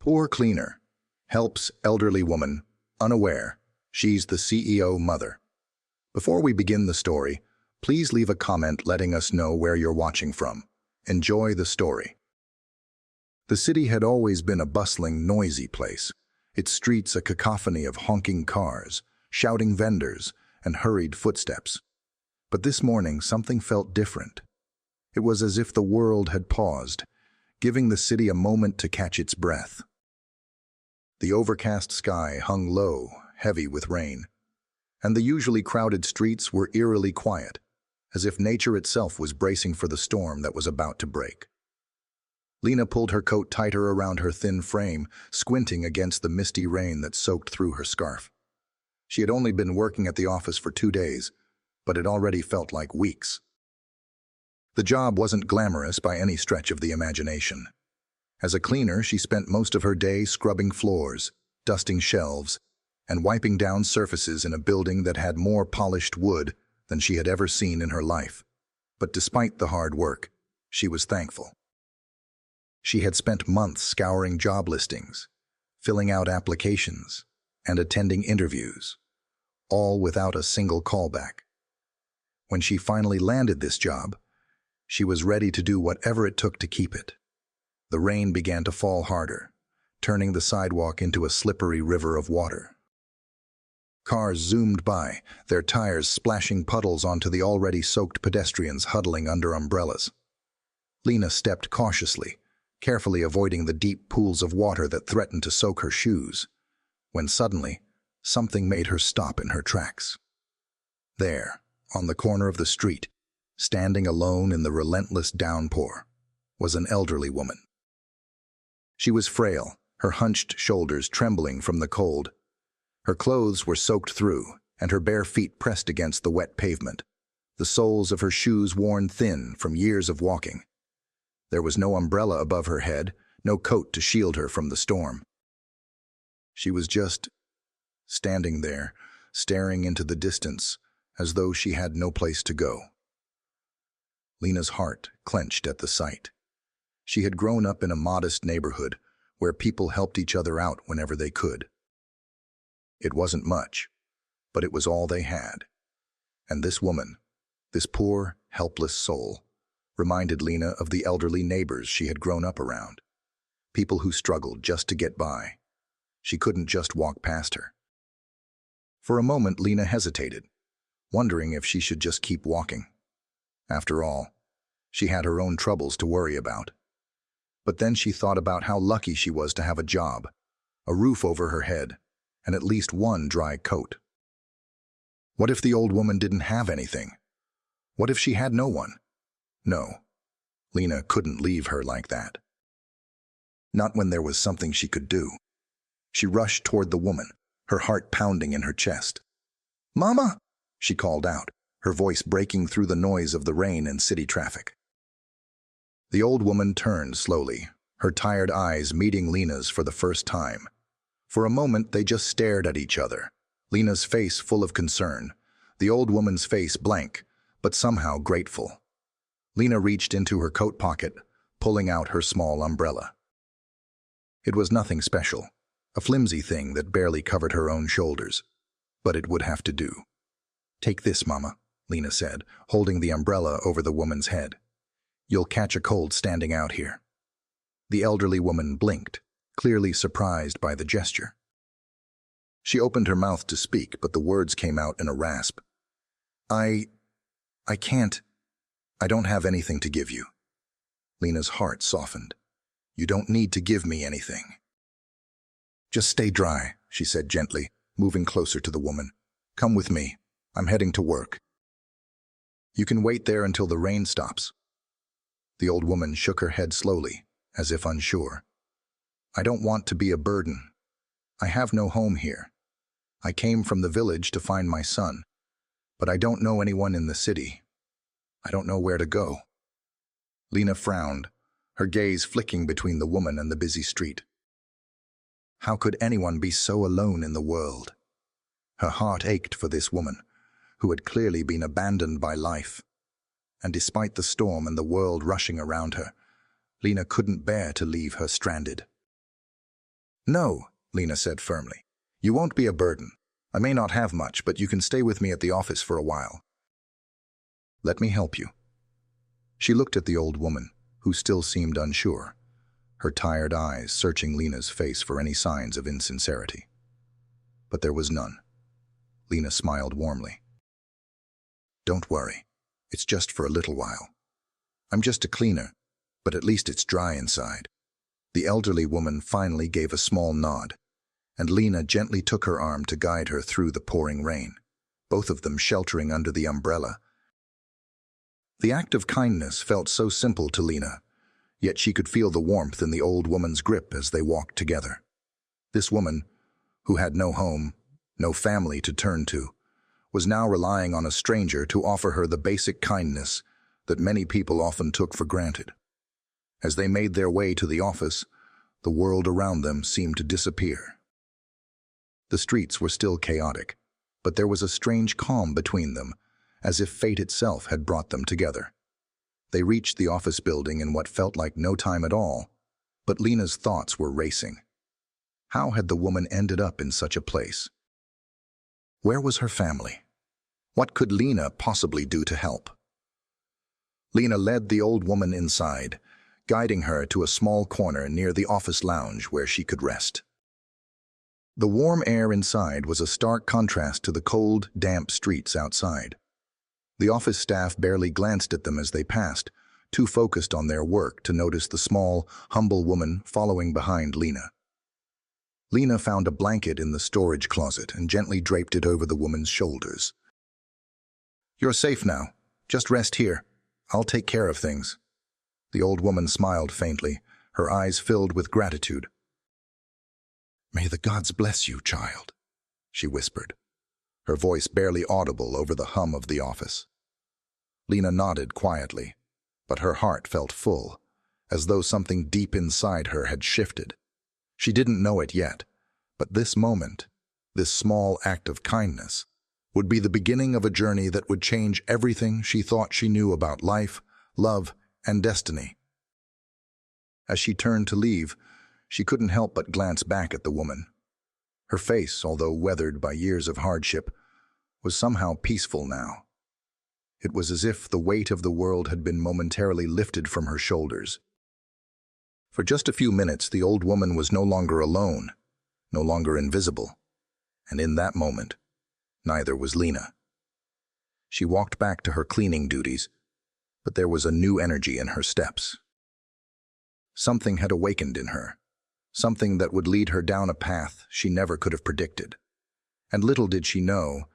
Poor cleaner. Helps elderly woman, unaware. She's the CEO mother. Before we begin the story, please leave a comment letting us know where you're watching from. Enjoy the story. The city had always been a bustling, noisy place, its streets a cacophony of honking cars, shouting vendors, and hurried footsteps. But this morning something felt different. It was as if the world had paused, giving the city a moment to catch its breath. The overcast sky hung low, heavy with rain, and the usually crowded streets were eerily quiet, as if nature itself was bracing for the storm that was about to break. Lena pulled her coat tighter around her thin frame, squinting against the misty rain that soaked through her scarf. She had only been working at the office for 2 days, but it already felt like weeks. The job wasn't glamorous by any stretch of the imagination. As a cleaner, she spent most of her day scrubbing floors, dusting shelves, and wiping down surfaces in a building that had more polished wood than she had ever seen in her life. But despite the hard work, she was thankful. She had spent months scouring job listings, filling out applications, and attending interviews, all without a single callback. When she finally landed this job, she was ready to do whatever it took to keep it. The rain began to fall harder, turning the sidewalk into a slippery river of water. Cars zoomed by, their tires splashing puddles onto the already soaked pedestrians huddling under umbrellas. Lena stepped cautiously, carefully avoiding the deep pools of water that threatened to soak her shoes, when suddenly, something made her stop in her tracks. There, on the corner of the street, standing alone in the relentless downpour, was an elderly woman. She was frail, her hunched shoulders trembling from the cold. Her clothes were soaked through, and her bare feet pressed against the wet pavement, the soles of her shoes worn thin from years of walking. There was no umbrella above her head, no coat to shield her from the storm. She was just standing there, staring into the distance, as though she had no place to go. Lena's heart clenched at the sight. She had grown up in a modest neighborhood where people helped each other out whenever they could. It wasn't much, but it was all they had. And this woman, this poor, helpless soul, reminded Lena of the elderly neighbors she had grown up around, people who struggled just to get by. She couldn't just walk past her. For a moment, Lena hesitated, wondering if she should just keep walking. After all, she had her own troubles to worry about. But then she thought about how lucky she was to have a job, a roof over her head, and at least one dry coat. What if the old woman didn't have anything? What if she had no one? No, Lena couldn't leave her like that. Not when there was something she could do. She rushed toward the woman, her heart pounding in her chest. "Mama!" she called out, her voice breaking through the noise of the rain and city traffic. The old woman turned slowly, her tired eyes meeting Lena's for the first time. For a moment they just stared at each other, Lena's face full of concern, the old woman's face blank, but somehow grateful. Lena reached into her coat pocket, pulling out her small umbrella. It was nothing special, a flimsy thing that barely covered her own shoulders, but it would have to do. "Take this, Mama," Lena said, holding the umbrella over the woman's head. "You'll catch a cold standing out here." The elderly woman blinked, clearly surprised by the gesture. She opened her mouth to speak, but the words came out in a rasp. I can't. I don't have anything to give you." Lena's heart softened. "You don't need to give me anything." "Just stay dry," she said gently, moving closer to the woman. "Come with me. I'm heading to work." "You can wait there until the rain stops." The old woman shook her head slowly, as if unsure. "I don't want to be a burden. I have no home here. I came from the village to find my son, but I don't know anyone in the city. I don't know where to go." Lena frowned, her gaze flicking between the woman and the busy street. How could anyone be so alone in the world? Her heart ached for this woman, who had clearly been abandoned by life. And despite the storm and the world rushing around her, Lena couldn't bear to leave her stranded. No, Lena said firmly. You won't be a burden. I may not have much, but you can stay with me at the office for a while. Let me help you. She looked at the old woman, who still seemed unsure, her tired eyes searching Lena's face for any signs of insincerity. But there was none. Lena smiled warmly. Don't worry. It's just for a little while. I'm just a cleaner, but at least it's dry inside. The elderly woman finally gave a small nod, and Lena gently took her arm to guide her through the pouring rain, both of them sheltering under the umbrella. The act of kindness felt so simple to Lena, yet she could feel the warmth in the old woman's grip as they walked together. This woman, who had no home, no family to turn to, was now relying on a stranger to offer her the basic kindness that many people often took for granted. As they made their way to the office, the world around them seemed to disappear. The streets were still chaotic, but there was a strange calm between them, as if fate itself had brought them together. They reached the office building in what felt like no time at all, but Lena's thoughts were racing. How had the woman ended up in such a place? Where was her family? What could Lena possibly do to help? Lena led the old woman inside, guiding her to a small corner near the office lounge where she could rest. The warm air inside was a stark contrast to the cold, damp streets outside. The office staff barely glanced at them as they passed, too focused on their work to notice the small, humble woman following behind Lena. Lena found a blanket in the storage closet and gently draped it over the woman's shoulders. You're safe now. Just rest here. I'll take care of things. The old woman smiled faintly, her eyes filled with gratitude. May the gods bless you, child, she whispered, her voice barely audible over the hum of the office. Lena nodded quietly, but her heart felt full, as though something deep inside her had shifted. She didn't know it yet, but this moment, this small act of kindness, would be the beginning of a journey that would change everything she thought she knew about life, love, and destiny. As she turned to leave, she couldn't help but glance back at the woman. Her face, although weathered by years of hardship, was somehow peaceful now. It was as if the weight of the world had been momentarily lifted from her shoulders. For just a few minutes, the old woman was no longer alone, no longer invisible, and in that moment, neither was Lena. She walked back to her cleaning duties, but there was a new energy in her steps. Something had awakened in her, something that would lead her down a path she never could have predicted. And little did she know,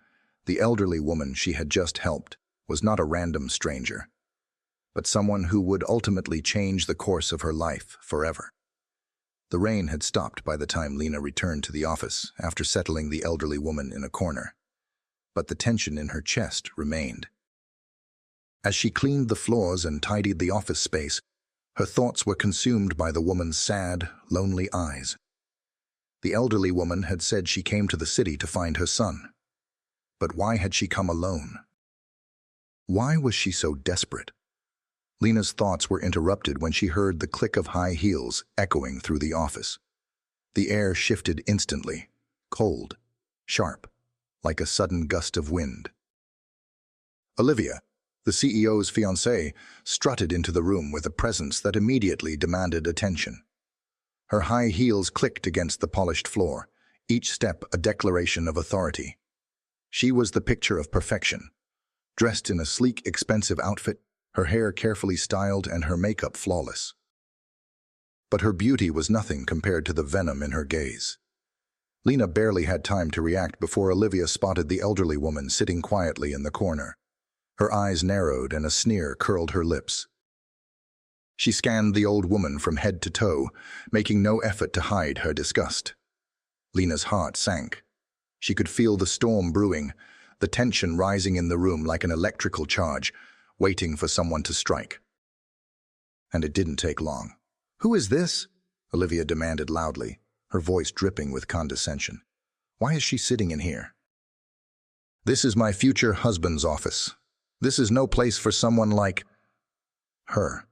the elderly woman she had just helped was not a random stranger, but someone who would ultimately change the course of her life forever. The rain had stopped by the time Lena returned to the office after settling the elderly woman in a corner, but the tension in her chest remained. As she cleaned the floors and tidied the office space, her thoughts were consumed by the woman's sad, lonely eyes. The elderly woman had said she came to the city to find her son. But why had she come alone? Why was she so desperate? Lena's thoughts were interrupted when she heard the click of high heels echoing through the office. The air shifted instantly, cold, sharp, like a sudden gust of wind. Olivia, the CEO's fiancée, strutted into the room with a presence that immediately demanded attention. Her high heels clicked against the polished floor, each step a declaration of authority. She was the picture of perfection, dressed in a sleek, expensive outfit, her hair carefully styled and her makeup flawless. But her beauty was nothing compared to the venom in her gaze. Lena barely had time to react before Olivia spotted the elderly woman sitting quietly in the corner. Her eyes narrowed and a sneer curled her lips. She scanned the old woman from head to toe, making no effort to hide her disgust. Lena's heart sank. She could feel the storm brewing, the tension rising in the room like an electrical charge, waiting for someone to strike. And it didn't take long. "Who is this?" Olivia demanded loudly, her voice dripping with condescension. "Why is she sitting in here?" "This is my future husband's office. This is no place for someone like her."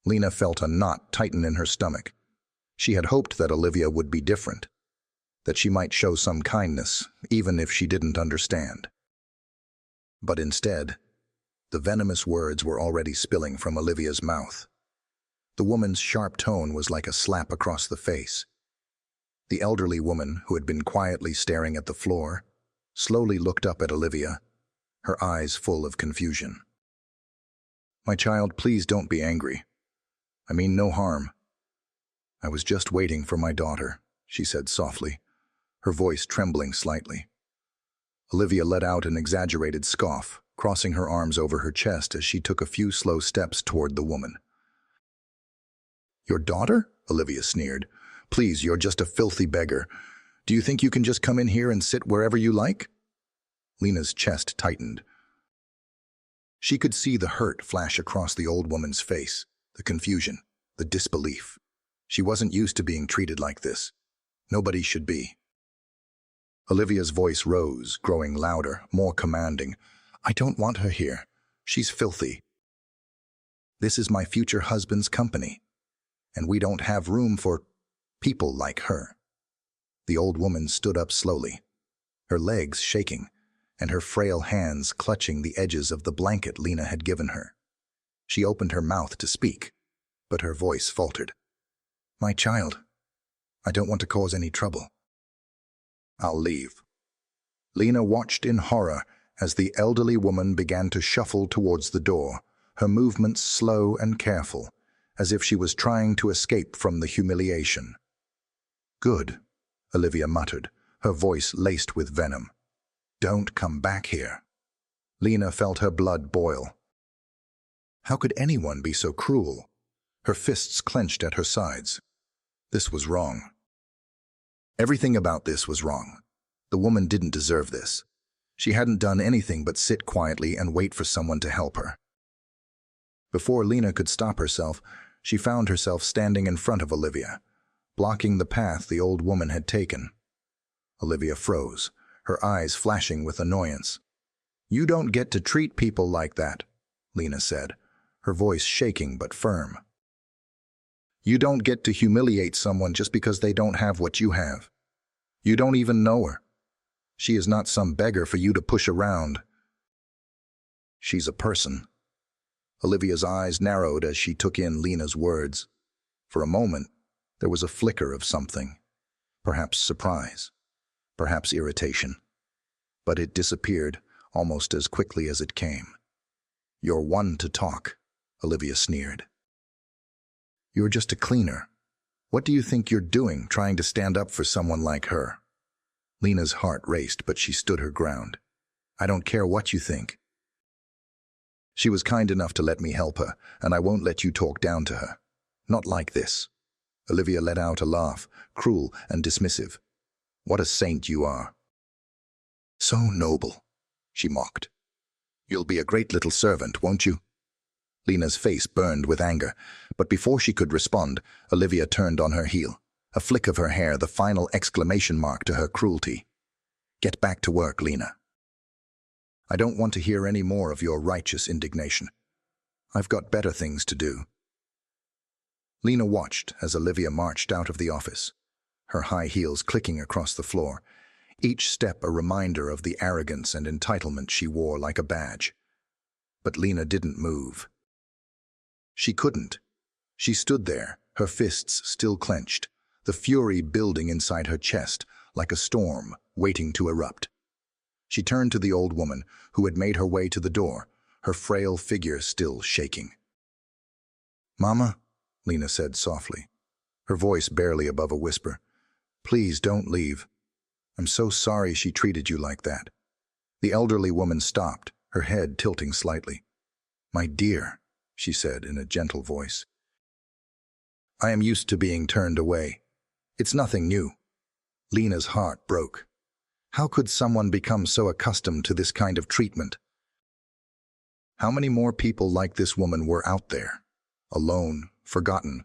Lena felt a knot tighten in her stomach. She had hoped that Olivia would be different, that she might show some kindness, even if she didn't understand. But instead, the venomous words were already spilling from Olivia's mouth. The woman's sharp tone was like a slap across the face. The elderly woman, who had been quietly staring at the floor, slowly looked up at Olivia, her eyes full of confusion. "My child, please don't be angry. I mean no harm. I was just waiting for my daughter," she said softly, her voice trembling slightly. Olivia let out an exaggerated scoff, crossing her arms over her chest as she took a few slow steps toward the woman. "Your daughter?" Olivia sneered. "Please, you're just a filthy beggar. Do you think you can just come in here and sit wherever you like?" Lena's chest tightened. She could see the hurt flash across the old woman's face, the confusion, the disbelief. She wasn't used to being treated like this. Nobody should be. Olivia's voice rose, growing louder, more commanding. "I don't want her here. She's filthy. This is my future husband's company, and we don't have room for people like her." The old woman stood up slowly, her legs shaking, and her frail hands clutching the edges of the blanket Lena had given her. She opened her mouth to speak, but her voice faltered. "My child, I don't want to cause any trouble. I'll leave." Lena watched in horror as the elderly woman began to shuffle towards the door, her movements slow and careful, as if she was trying to escape from the humiliation. "Good," Olivia muttered, her voice laced with venom. "Don't come back here." Lena felt her blood boil. How could anyone be so cruel? Her fists clenched at her sides. This was wrong. Everything about this was wrong. The woman didn't deserve this. She hadn't done anything but sit quietly and wait for someone to help her. Before Lena could stop herself, she found herself standing in front of Olivia, blocking the path the old woman had taken. Olivia froze, her eyes flashing with annoyance. "You don't get to treat people like that," Lena said, her voice shaking but firm. "You don't get to humiliate someone just because they don't have what you have. You don't even know her. She is not some beggar for you to push around. She's a person." Olivia's eyes narrowed as she took in Lena's words. For a moment, there was a flicker of something, perhaps surprise, perhaps irritation. But it disappeared almost as quickly as it came. "You're one to talk," Olivia sneered. "You're just a cleaner. What do you think you're doing, trying to stand up for someone like her?" Lena's heart raced, but she stood her ground. "I don't care what you think. She was kind enough to let me help her, and I won't let you talk down to her. Not like this." Olivia let out a laugh, cruel and dismissive. "What a saint you are." "So noble," she mocked. "You'll be a great little servant, won't you?" Lena's face burned with anger, but before she could respond, Olivia turned on her heel, a flick of her hair the final exclamation mark to her cruelty. "Get back to work, Lena. I don't want to hear any more of your righteous indignation. I've got better things to do." Lena watched as Olivia marched out of the office, her high heels clicking across the floor, each step a reminder of the arrogance and entitlement she wore like a badge. But Lena didn't move. She couldn't. She stood there, her fists still clenched, the fury building inside her chest like a storm waiting to erupt. She turned to the old woman, who had made her way to the door, her frail figure still shaking. "Mama," Lena said softly, her voice barely above a whisper, "please don't leave. I'm so sorry she treated you like that." The elderly woman stopped, her head tilting slightly. "My dear," she said in a gentle voice, "I am used to being turned away. It's nothing new." Lena's heart broke. How could someone become so accustomed to this kind of treatment? How many more people like this woman were out there, alone, forgotten,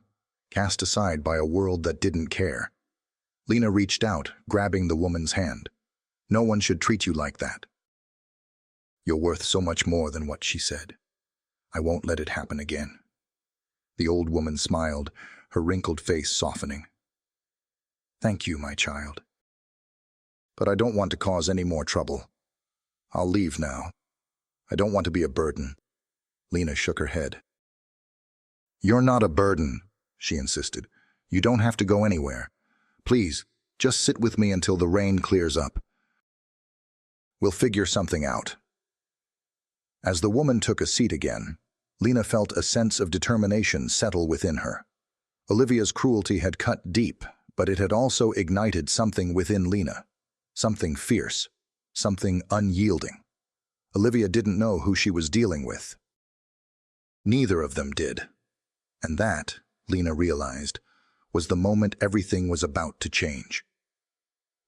cast aside by a world that didn't care? Lena reached out, grabbing the woman's hand. "No one should treat you like that. You're worth so much more than what," she said. "I won't let it happen again." The old woman smiled, her wrinkled face softening. Thank you, my child. But I don't want to cause any more trouble. I'll leave now. I don't want to be a burden. Lena shook her head. You're not a burden, she insisted. You don't have to go anywhere. Please, just sit with me until the rain clears up. We'll figure something out. As the woman took a seat again, Lena felt a sense of determination settle within her. Olivia's cruelty had cut deep, but it had also ignited something within Lena. Something fierce, something unyielding. Olivia didn't know who she was dealing with. Neither of them did. And that, Lena realized, was the moment everything was about to change.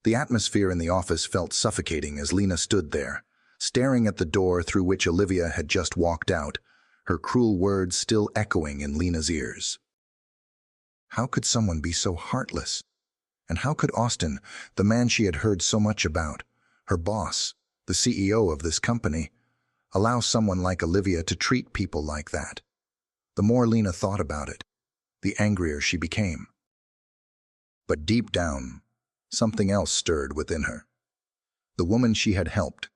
The atmosphere in the office felt suffocating as Lena stood there, staring at the door through which Olivia had just walked out, her cruel words still echoing in Lena's ears. How could someone be so heartless? And how could Austin, the man she had heard so much about, her boss, the CEO of this company, allow someone like Olivia to treat people like that? The more Lena thought about it, the angrier she became. But deep down, something else stirred within her. The woman she had helped,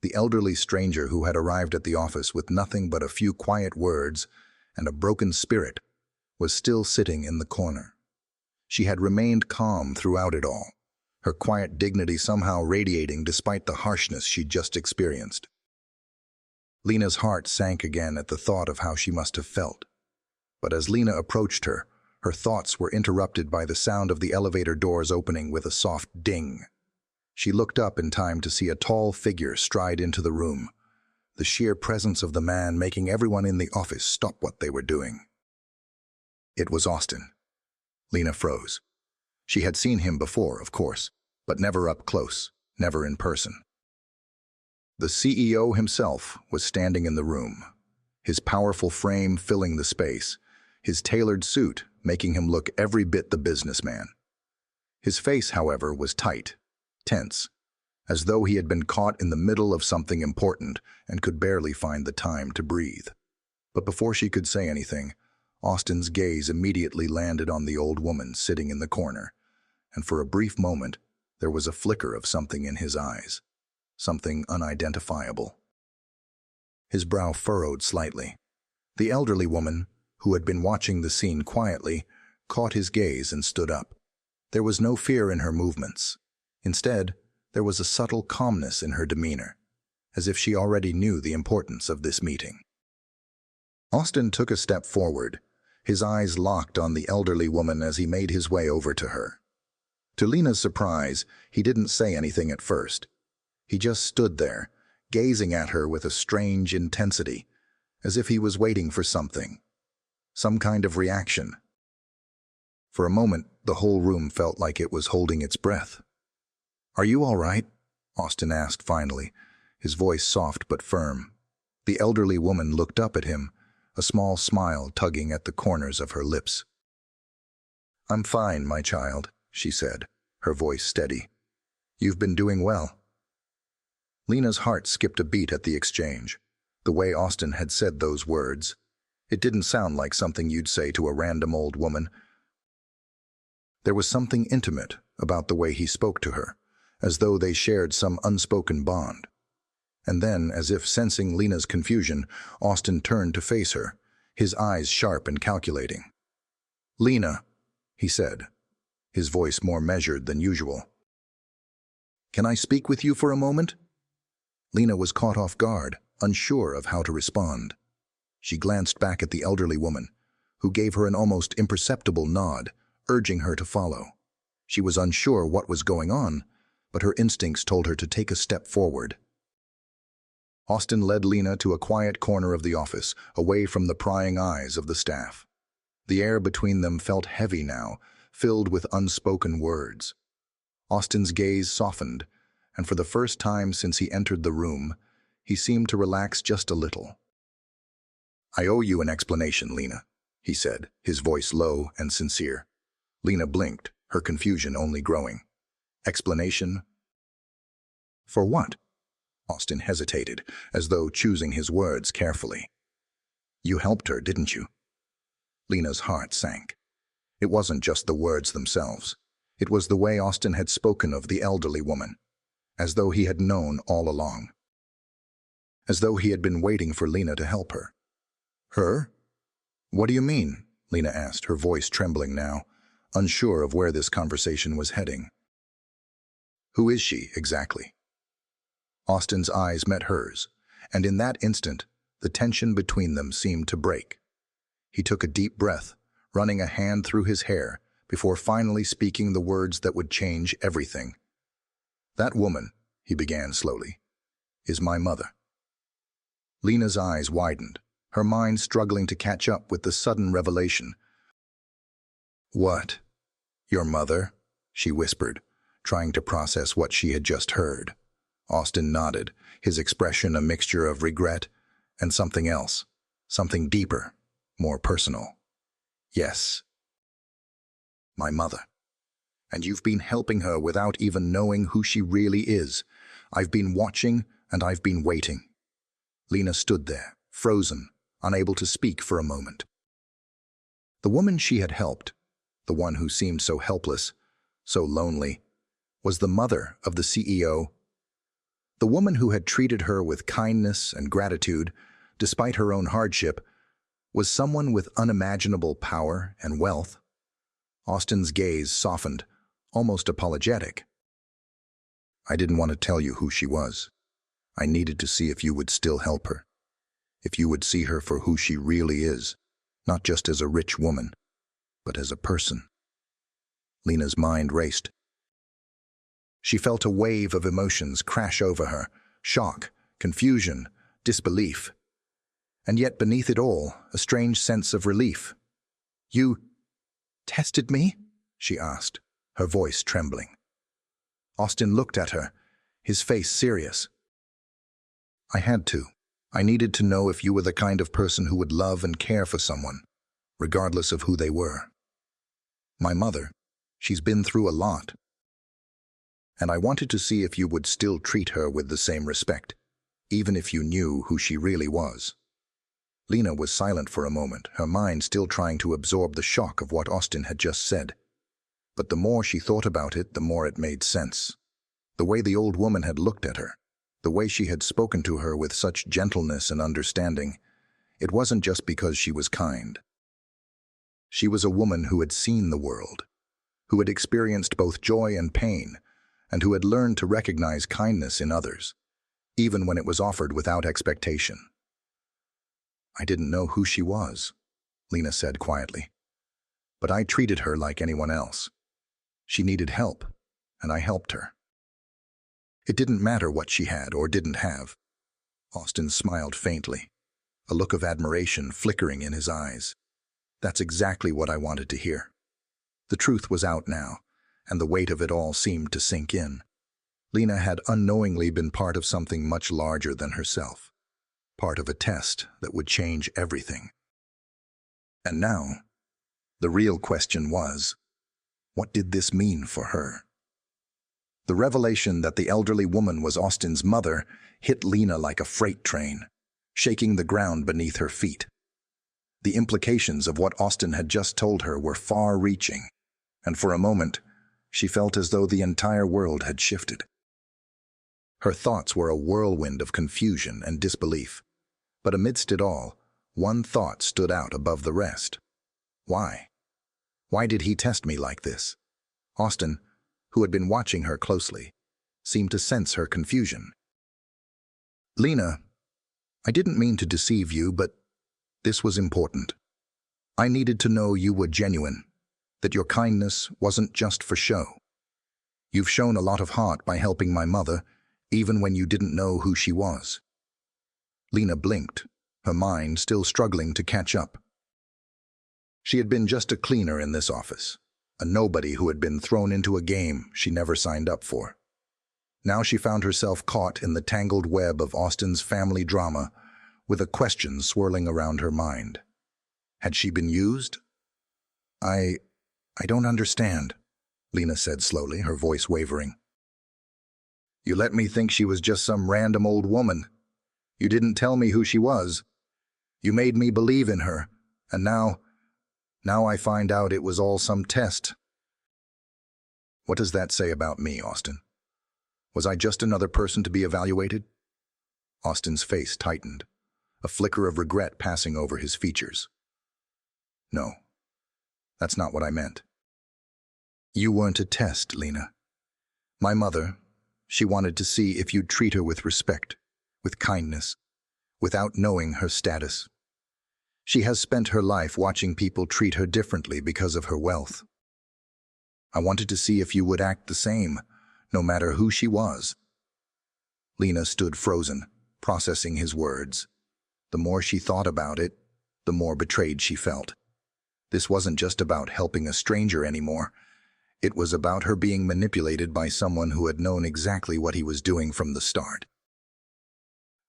the elderly stranger who had arrived at the office with nothing but a few quiet words and a broken spirit, was still sitting in the corner. She had remained calm throughout it all, her quiet dignity somehow radiating despite the harshness she'd just experienced. Lena's heart sank again at the thought of how she must have felt. But as Lena approached her, her thoughts were interrupted by the sound of the elevator doors opening with a soft ding. She looked up in time to see a tall figure stride into the room, the sheer presence of the man making everyone in the office stop what they were doing. It was Austin. Lena froze. She had seen him before, of course, but never up close, never in person. The CEO himself was standing in the room, his powerful frame filling the space, his tailored suit making him look every bit the businessman. His face, however, was tight, tense, as though he had been caught in the middle of something important and could barely find the time to breathe. But before she could say anything, Austin's gaze immediately landed on the old woman sitting in the corner, and for a brief moment there was a flicker of something in his eyes, something unidentifiable. His brow furrowed slightly. The elderly woman, who had been watching the scene quietly, caught his gaze and stood up. There was no fear in her movements. Instead, there was a subtle calmness in her demeanor, as if she already knew the importance of this meeting. Austin took a step forward, his eyes locked on the elderly woman as he made his way over to her. To Lena's surprise, he didn't say anything at first. He just stood there, gazing at her with a strange intensity, as if he was waiting for something, some kind of reaction. For a moment, the whole room felt like it was holding its breath. "Are you all right?" Austin asked finally, his voice soft but firm. The elderly woman looked up at him, a small smile tugging at the corners of her lips. "I'm fine, my child," she said, her voice steady. "You've been doing well." Lena's heart skipped a beat at the exchange. The way Austin had said those words, it didn't sound like something you'd say to a random old woman. There was something intimate about the way he spoke to her, as though they shared some unspoken bond. And then, as if sensing Lena's confusion, Austin turned to face her, his eyes sharp and calculating. "Lena," he said, his voice more measured than usual. "Can I speak with you for a moment?" Lena was caught off guard, unsure of how to respond. She glanced back at the elderly woman, who gave her an almost imperceptible nod, urging her to follow. She was unsure what was going on, but her instincts told her to take a step forward. Austin led Lena to a quiet corner of the office, away from the prying eyes of the staff. The air between them felt heavy now, filled with unspoken words. Austin's gaze softened, and for the first time since he entered the room, he seemed to relax just a little. "I owe you an explanation, Lena," he said, his voice low and sincere. Lena blinked, her confusion only growing. "Explanation? For what?" Austin hesitated, as though choosing his words carefully. "You helped her, didn't you?" Lena's heart sank. It wasn't just the words themselves. It was the way Austin had spoken of the elderly woman, as though he had known all along. As though he had been waiting for Lena to help her. Her? What do you mean? Lena asked, her voice trembling now, unsure of where this conversation was heading. Who is she, exactly? Austin's eyes met hers, and in that instant, the tension between them seemed to break. He took a deep breath, running a hand through his hair, before finally speaking the words that would change everything. That woman, he began slowly, is my mother. Lena's eyes widened, her mind struggling to catch up with the sudden revelation. What? Your mother? She whispered, trying to process what she had just heard. Austin nodded, his expression a mixture of regret and something else, something deeper, more personal. Yes. My mother. And you've been helping her without even knowing who she really is. I've been watching and I've been waiting. Lena stood there, frozen, unable to speak for a moment. The woman she had helped, the one who seemed so helpless, so lonely, was the mother of the CEO. The woman who had treated her with kindness and gratitude, despite her own hardship, was someone with unimaginable power and wealth. Austin's gaze softened, almost apologetic. I didn't want to tell you who she was. I needed to see if you would still help her. If you would see her for who she really is, not just as a rich woman, but as a person. Lena's mind raced. She felt a wave of emotions crash over her, shock, confusion, disbelief. And yet beneath it all, a strange sense of relief. You tested me? She asked, her voice trembling. Austin looked at her, his face serious. I had to. I needed to know if you were the kind of person who would love and care for someone, regardless of who they were. My mother, she's been through a lot. And I wanted to see if you would still treat her with the same respect, even if you knew who she really was. Lena was silent for a moment, her mind still trying to absorb the shock of what Austin had just said. But the more she thought about it, the more it made sense. The way the old woman had looked at her, the way she had spoken to her with such gentleness and understanding, it wasn't just because she was kind. She was a woman who had seen the world, who had experienced both joy and pain, and who had learned to recognize kindness in others, even when it was offered without expectation. I didn't know who she was, Lena said quietly, but I treated her like anyone else. She needed help, and I helped her. It didn't matter what she had or didn't have. Austin smiled faintly, a look of admiration flickering in his eyes. That's exactly what I wanted to hear. The truth was out now, and the weight of it all seemed to sink in. Lena had unknowingly been part of something much larger than herself, part of a test that would change everything. And now, the real question was, what did this mean for her? The revelation that the elderly woman was Austin's mother hit Lena like a freight train, shaking the ground beneath her feet. The implications of what Austin had just told her were far-reaching, and for a moment, she felt as though the entire world had shifted. Her thoughts were a whirlwind of confusion and disbelief, but amidst it all, one thought stood out above the rest. Why? Why did he test me like this? Austin, who had been watching her closely, seemed to sense her confusion. Lena, I didn't mean to deceive you, but this was important. I needed to know you were genuine, that your kindness wasn't just for show. You've shown a lot of heart by helping my mother, even when you didn't know who she was. Lena blinked, her mind still struggling to catch up. She had been just a cleaner in this office, a nobody who had been thrown into a game she never signed up for. Now she found herself caught in the tangled web of Austin's family drama, with a question swirling around her mind. Had she been used? I don't understand, Lena said slowly, her voice wavering. You let me think she was just some random old woman. You didn't tell me who she was. You made me believe in her, and now I find out it was all some test. What does that say about me, Austin? Was I just another person to be evaluated? Austin's face tightened, a flicker of regret passing over his features. No, that's not what I meant. You weren't a test, Lena. My mother, she wanted to see if you'd treat her with respect, with kindness, without knowing her status. She has spent her life watching people treat her differently because of her wealth. I wanted to see if you would act the same, no matter who she was. Lena stood frozen, processing his words. The more she thought about it, the more betrayed she felt. This wasn't just about helping a stranger anymore. It was about her being manipulated by someone who had known exactly what he was doing from the start.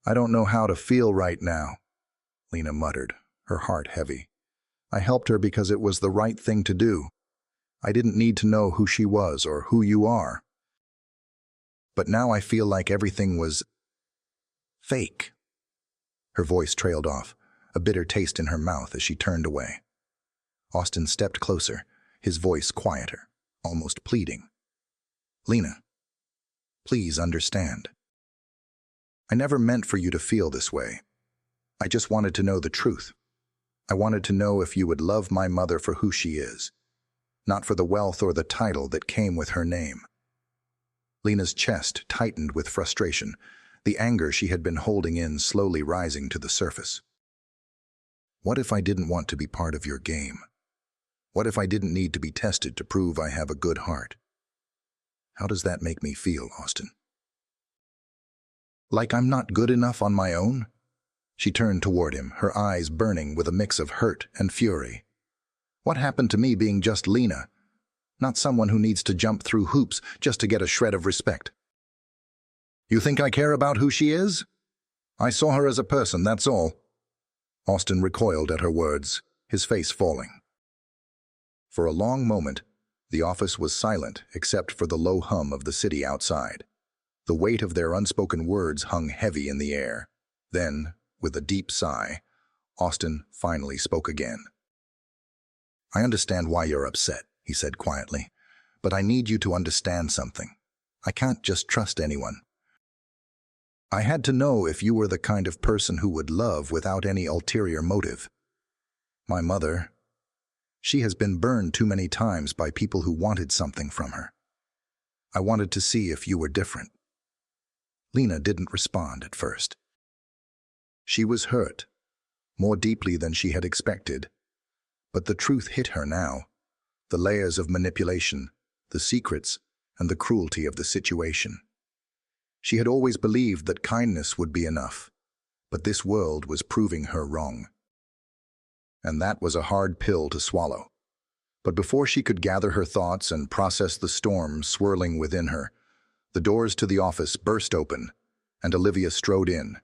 I don't know how to feel right now, Lena muttered, her heart heavy. I helped her because it was the right thing to do. I didn't need to know who she was or who you are. But now I feel like everything was fake. Her voice trailed off, a bitter taste in her mouth as she turned away. Austin stepped closer, his voice quieter, almost pleading. Lena, please understand. I never meant for you to feel this way. I just wanted to know the truth. I wanted to know if you would love my mother for who she is, not for the wealth or the title that came with her name. Lena's chest tightened with frustration, the anger she had been holding in slowly rising to the surface. What if I didn't want to be part of your game? What if I didn't need to be tested to prove I have a good heart? How does that make me feel, Austin? Like I'm not good enough on my own? She turned toward him, her eyes burning with a mix of hurt and fury. What happened to me being just Lena? Not someone who needs to jump through hoops just to get a shred of respect. You think I care about who she is? I saw her as a person, that's all. Austin recoiled at her words, his face falling. For a long moment, the office was silent except for the low hum of the city outside. The weight of their unspoken words hung heavy in the air. Then, with a deep sigh, Austin finally spoke again. I understand why you're upset, he said quietly, but I need you to understand something. I can't just trust anyone. I had to know if you were the kind of person who would love without any ulterior motive. My mother, she has been burned too many times by people who wanted something from her. I wanted to see if you were different. Lena didn't respond at first. She was hurt, more deeply than she had expected. But the truth hit her now, the layers of manipulation, the secrets, and the cruelty of the situation. She had always believed that kindness would be enough, but this world was proving her wrong. And that was a hard pill to swallow. But before she could gather her thoughts and process the storm swirling within her, the doors to the office burst open, and Olivia strode in,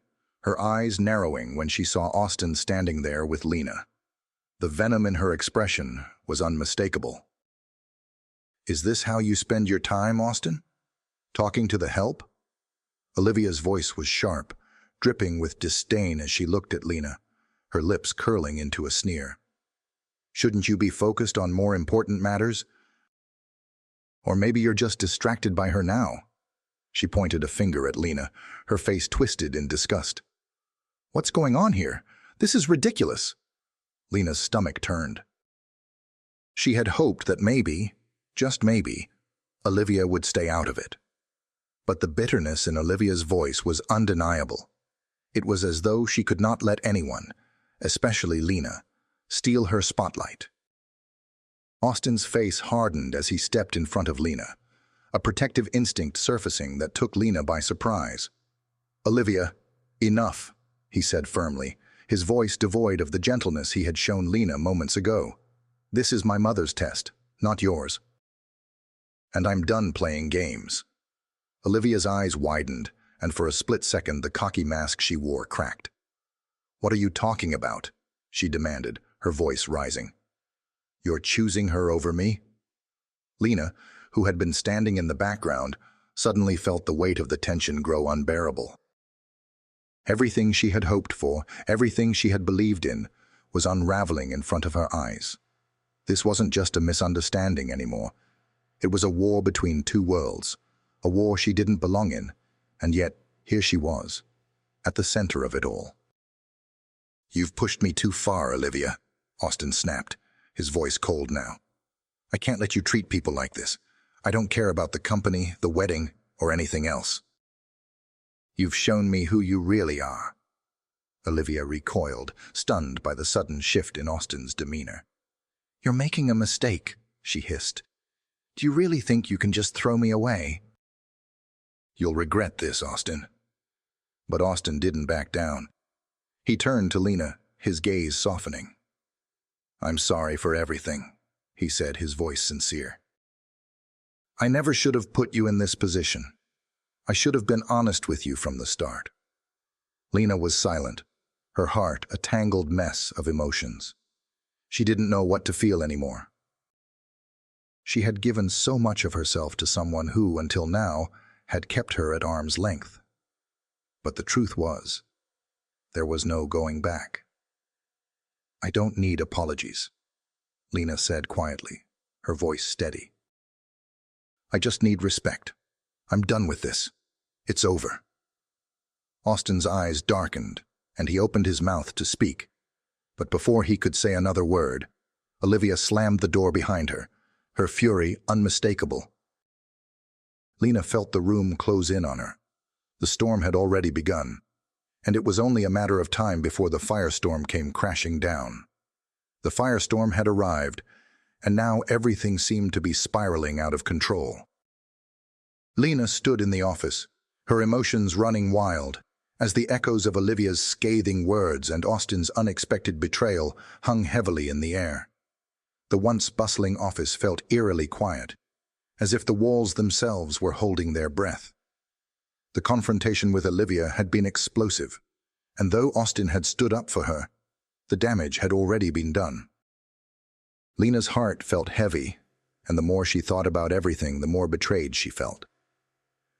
her eyes narrowing when she saw Austin standing there with Lena. The venom in her expression was unmistakable. Is this how you spend your time, Austin? Talking to the help? Olivia's voice was sharp, dripping with disdain as she looked at Lena, her lips curling into a sneer. Shouldn't you be focused on more important matters? Or maybe you're just distracted by her now. She pointed a finger at Lena, her face twisted in disgust. What's going on here? This is ridiculous. Lena's stomach turned. She had hoped that maybe, just maybe, Olivia would stay out of it. But the bitterness in Olivia's voice was undeniable. It was as though she could not let anyone, especially Lena, steal her spotlight. Austin's face hardened as he stepped in front of Lena, a protective instinct surfacing that took Lena by surprise. Olivia, enough, he said firmly, his voice devoid of the gentleness he had shown Lena moments ago. This is my mother's test, not yours. And I'm done playing games. Olivia's eyes widened, and for a split second the cocky mask she wore cracked. What are you talking about? She demanded, her voice rising. You're choosing her over me? Lena, who had been standing in the background, suddenly felt the weight of the tension grow unbearable. Everything she had hoped for, everything she had believed in, was unraveling in front of her eyes. This wasn't just a misunderstanding anymore. It was a war between two worlds, a war she didn't belong in, and yet here she was, at the center of it all. "You've pushed me too far, Olivia," Austin snapped, his voice cold now. "I can't let you treat people like this. I don't care about the company, the wedding, or anything else." "You've shown me who you really are." Olivia recoiled, stunned by the sudden shift in Austin's demeanor. "You're making a mistake," she hissed. "Do you really think you can just throw me away?" "You'll regret this, Austin." But Austin didn't back down. He turned to Lena, his gaze softening. "I'm sorry for everything," he said, his voice sincere. "I never should have put you in this position. I should have been honest with you from the start." Lena was silent, her heart a tangled mess of emotions. She didn't know what to feel anymore. She had given so much of herself to someone who, until now, had kept her at arm's length. But the truth was, there was no going back. "I don't need apologies," Lena said quietly, her voice steady. "I just need respect. I'm done with this. It's over." Austin's eyes darkened, and he opened his mouth to speak. But before he could say another word, Olivia slammed the door behind her, her fury unmistakable. Lena felt the room close in on her. The storm had already begun, and it was only a matter of time before the firestorm came crashing down. The firestorm had arrived, and now everything seemed to be spiraling out of control. Lena stood in the office, her emotions running wild, as the echoes of Olivia's scathing words and Austin's unexpected betrayal hung heavily in the air. The once bustling office felt eerily quiet, as if the walls themselves were holding their breath. The confrontation with Olivia had been explosive, and though Austin had stood up for her, the damage had already been done. Lena's heart felt heavy, and the more she thought about everything, the more betrayed she felt.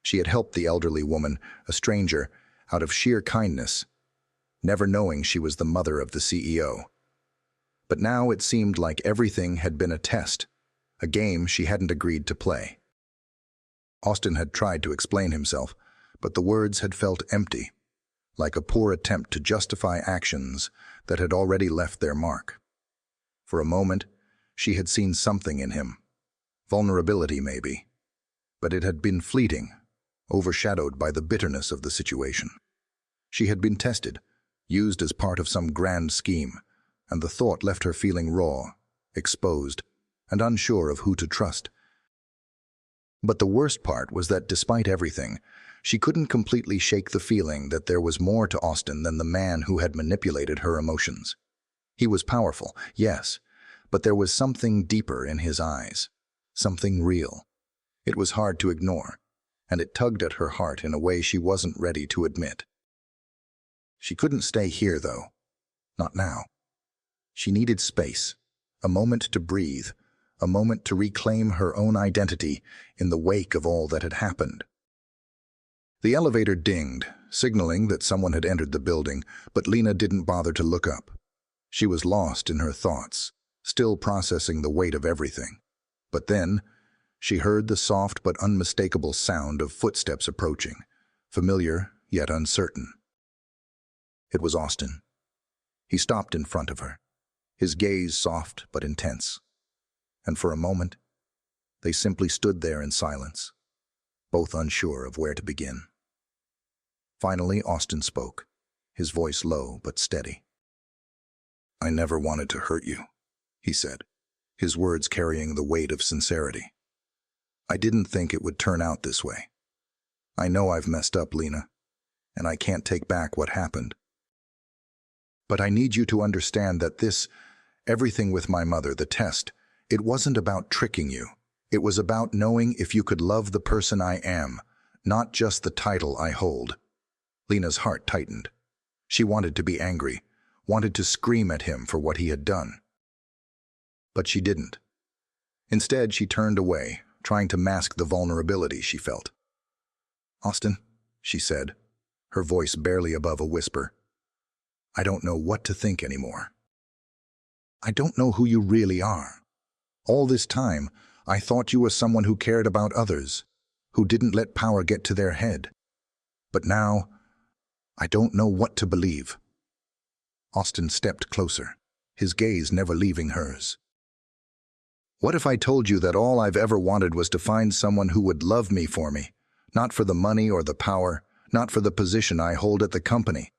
She had helped the elderly woman, a stranger, out of sheer kindness, never knowing she was the mother of the CEO. But now it seemed like everything had been a test, a game she hadn't agreed to play. Austin had tried to explain himself, but the words had felt empty, like a poor attempt to justify actions that had already left their mark. For a moment, she had seen something in him. Vulnerability, maybe. But it had been fleeting, overshadowed by the bitterness of the situation. She had been tested, used as part of some grand scheme, and the thought left her feeling raw, exposed, and unsure of who to trust. But the worst part was that despite everything, she couldn't completely shake the feeling that there was more to Austin than the man who had manipulated her emotions. He was powerful, yes, but there was something deeper in his eyes, something real. It was hard to ignore, and it tugged at her heart in a way she wasn't ready to admit. She couldn't stay here, though. Not now. She needed space, a moment to breathe, a moment to reclaim her own identity in the wake of all that had happened. The elevator dinged, signaling that someone had entered the building, but Lena didn't bother to look up. She was lost in her thoughts, still processing the weight of everything. But then, she heard the soft but unmistakable sound of footsteps approaching, familiar yet uncertain. It was Austin. He stopped in front of her, his gaze soft but intense. And for a moment, they simply stood there in silence, both unsure of where to begin. Finally, Austin spoke, his voice low but steady. "I never wanted to hurt you," he said, his words carrying the weight of sincerity. "I didn't think it would turn out this way. I know I've messed up, Lena, and I can't take back what happened. But I need you to understand that everything with my mother, the test, it wasn't about tricking you. It was about knowing if you could love the person I am, not just the title I hold." Lena's heart tightened. She wanted to be angry, wanted to scream at him for what he had done. But she didn't. Instead, she turned away, trying to mask the vulnerability she felt. "Austin," she said, her voice barely above a whisper, "I don't know what to think anymore. I don't know who you really are. All this time, I thought you were someone who cared about others, who didn't let power get to their head. But now, I don't know what to believe." Austin stepped closer, his gaze never leaving hers. "What if I told you that all I've ever wanted was to find someone who would love me for me, not for the money or the power, not for the position I hold at the company?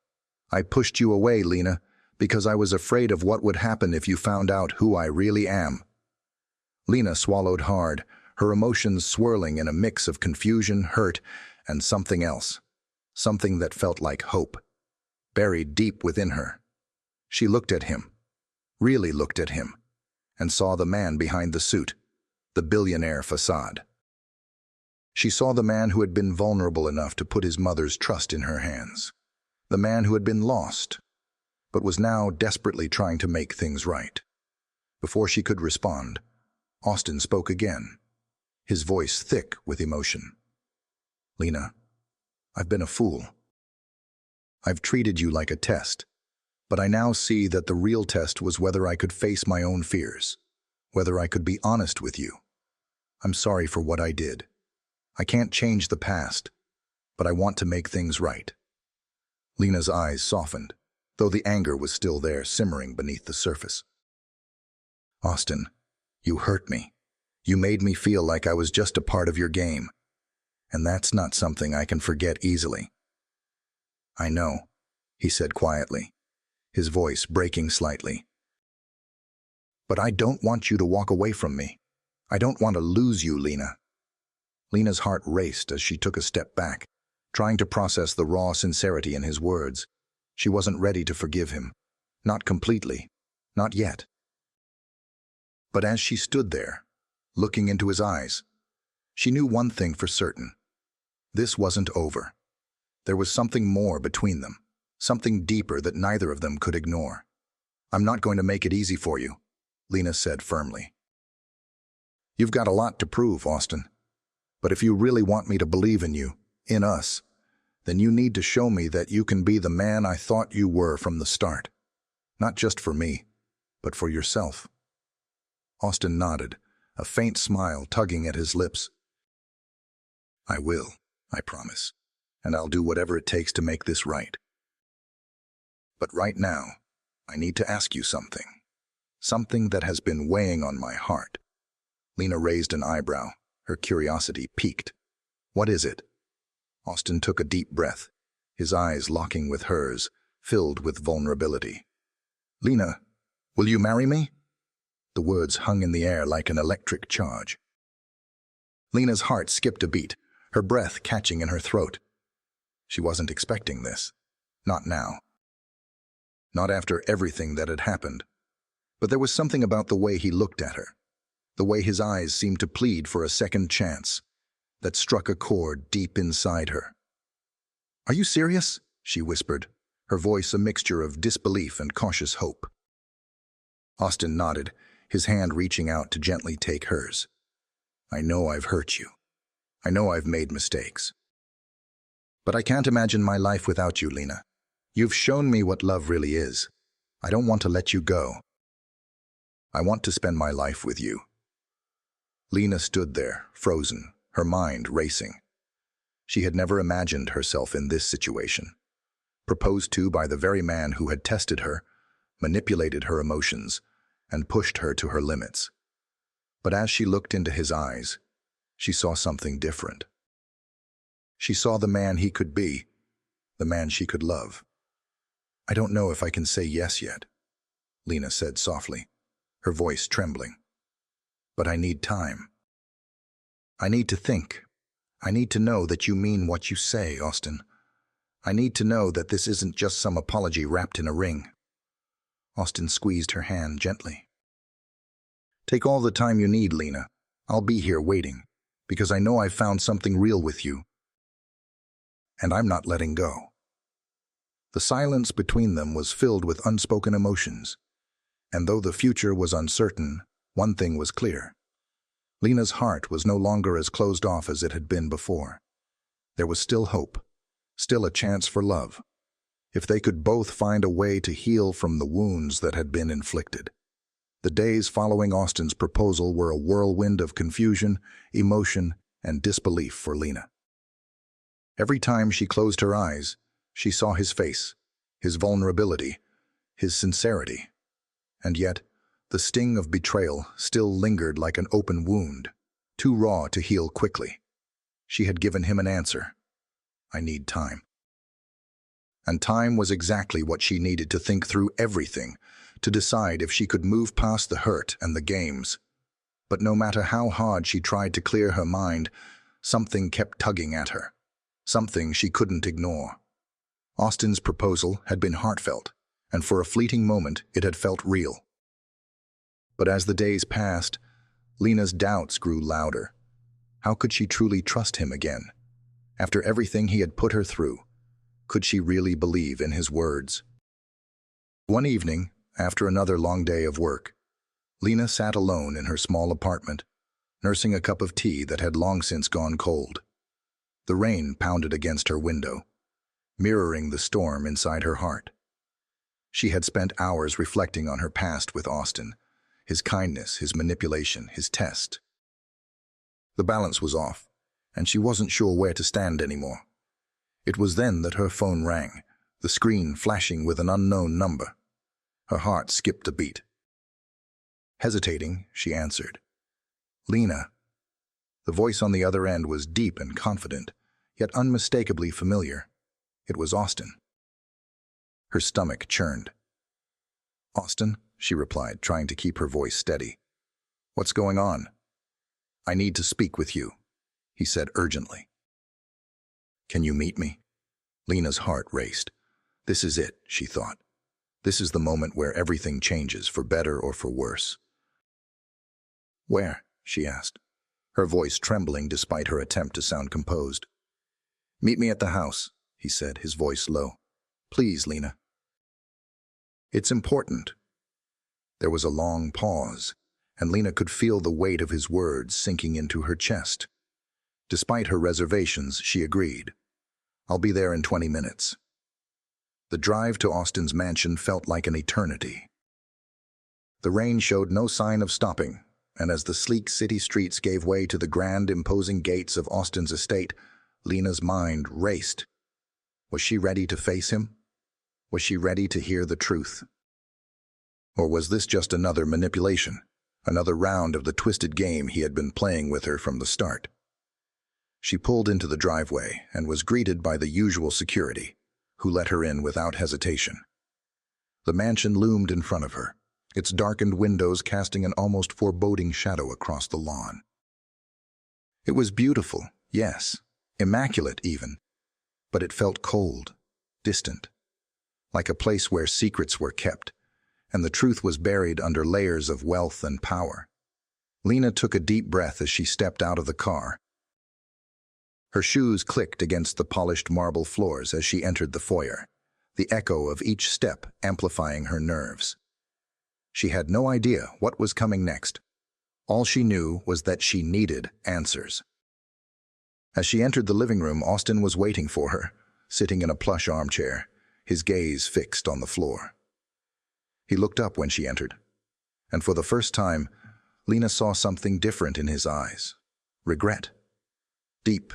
I pushed you away, Lena, because I was afraid of what would happen if you found out who I really am." Lena swallowed hard, her emotions swirling in a mix of confusion, hurt, and something else. Something that felt like hope, buried deep within her. She looked at him, really looked at him, and saw the man behind the suit, the billionaire facade. She saw the man who had been vulnerable enough to put his mother's trust in her hands. The man who had been lost, but was now desperately trying to make things right. Before she could respond, Austin spoke again, his voice thick with emotion. "Lena, I've been a fool. I've treated you like a test, but I now see that the real test was whether I could face my own fears, whether I could be honest with you. I'm sorry for what I did. I can't change the past, but I want to make things right." Lena's eyes softened, though the anger was still there, simmering beneath the surface. "Austin, you hurt me. You made me feel like I was just a part of your game, and that's not something I can forget easily." "I know," he said quietly, his voice breaking slightly. "But I don't want you to walk away from me. I don't want to lose you, Lena." Lena's heart raced as she took a step back, trying to process the raw sincerity in his words. She wasn't ready to forgive him. Not completely. Not yet. But as she stood there, looking into his eyes, she knew one thing for certain. This wasn't over. There was something more between them, something deeper that neither of them could ignore. "I'm not going to make it easy for you," Lena said firmly. "You've got a lot to prove, Austin. But if you really want me to believe in you, in us, then you need to show me that you can be the man I thought you were from the start. Not just for me, but for yourself." Austin nodded, a faint smile tugging at his lips. "I will, I promise, and I'll do whatever it takes to make this right. But right now, I need to ask you something. Something that has been weighing on my heart." Lena raised an eyebrow, her curiosity piqued. "What is it?" Austin took a deep breath, his eyes locking with hers, filled with vulnerability. "Lena, will you marry me?" The words hung in the air like an electric charge. Lena's heart skipped a beat, her breath catching in her throat. She wasn't expecting this. Not now. Not after everything that had happened. But there was something about the way he looked at her, the way his eyes seemed to plead for a second chance, that struck a chord deep inside her. "Are you serious?" she whispered, her voice a mixture of disbelief and cautious hope. Austin nodded, his hand reaching out to gently take hers. "I know I've hurt you. I know I've made mistakes. But I can't imagine my life without you, Lena. You've shown me what love really is. I don't want to let you go. I want to spend my life with you." Lena stood there, frozen, her mind racing. She had never imagined herself in this situation. Proposed to by the very man who had tested her, manipulated her emotions, and pushed her to her limits. But as she looked into his eyes, she saw something different. She saw the man he could be, the man she could love. "I don't know if I can say yes yet," Lena said softly, her voice trembling. "But I need time. I need to think. I need to know that you mean what you say, Austin. I need to know that this isn't just some apology wrapped in a ring." Austin squeezed her hand gently. "Take all the time you need, Lena. I'll be here waiting, because I know I've found something real with you. And I'm not letting go." The silence between them was filled with unspoken emotions, and though the future was uncertain, one thing was clear. Lena's heart was no longer as closed off as it had been before. There was still hope, still a chance for love, if they could both find a way to heal from the wounds that had been inflicted. The days following Austin's proposal were a whirlwind of confusion, emotion, and disbelief for Lena. Every time she closed her eyes, she saw his face, his vulnerability, his sincerity. And yet, the sting of betrayal still lingered like an open wound, too raw to heal quickly. She had given him an answer. "I need time." And time was exactly what she needed to think through everything, to decide if she could move past the hurt and the games. But no matter how hard she tried to clear her mind, something kept tugging at her, something she couldn't ignore. Austin's proposal had been heartfelt, and for a fleeting moment it had felt real. But as the days passed, Lena's doubts grew louder. How could she truly trust him again? After everything he had put her through, could she really believe in his words? One evening, after another long day of work, Lena sat alone in her small apartment, nursing a cup of tea that had long since gone cold. The rain pounded against her window, mirroring the storm inside her heart. She had spent hours reflecting on her past with Austin, his kindness, his manipulation, his test. The balance was off, and she wasn't sure where to stand anymore. It was then that her phone rang, the screen flashing with an unknown number. Her heart skipped a beat. Hesitating, she answered. "Lena." The voice on the other end was deep and confident, yet unmistakably familiar. It was Austin. Her stomach churned. "Austin," she replied, trying to keep her voice steady. "What's going on?" "I need to speak with you," he said urgently. "Can you meet me?" Lena's heart raced. This is it, she thought. This is the moment where everything changes, for better or for worse. "Where?" she asked, her voice trembling despite her attempt to sound composed. "Meet me at the house," he said, his voice low. "Please, Lena." "It's important." There was a long pause, and Lena could feel the weight of his words sinking into her chest. Despite her reservations, she agreed. "I'll be there in 20 minutes. The drive to Austin's mansion felt like an eternity. The rain showed no sign of stopping, and as the sleek city streets gave way to the grand, imposing gates of Austin's estate, Lena's mind raced. Was she ready to face him? Was she ready to hear the truth? Or was this just another manipulation, another round of the twisted game he had been playing with her from the start? She pulled into the driveway and was greeted by the usual security, who let her in without hesitation. The mansion loomed in front of her, its darkened windows casting an almost foreboding shadow across the lawn. It was beautiful, yes, immaculate even, but it felt cold, distant, like a place where secrets were kept, and the truth was buried under layers of wealth and power. Lena took a deep breath as she stepped out of the car. Her shoes clicked against the polished marble floors as she entered the foyer, the echo of each step amplifying her nerves. She had no idea what was coming next. All she knew was that she needed answers. As she entered the living room, Austin was waiting for her, sitting in a plush armchair, his gaze fixed on the floor. He looked up when she entered, and for the first time, Lena saw something different in his eyes. Regret. Deep,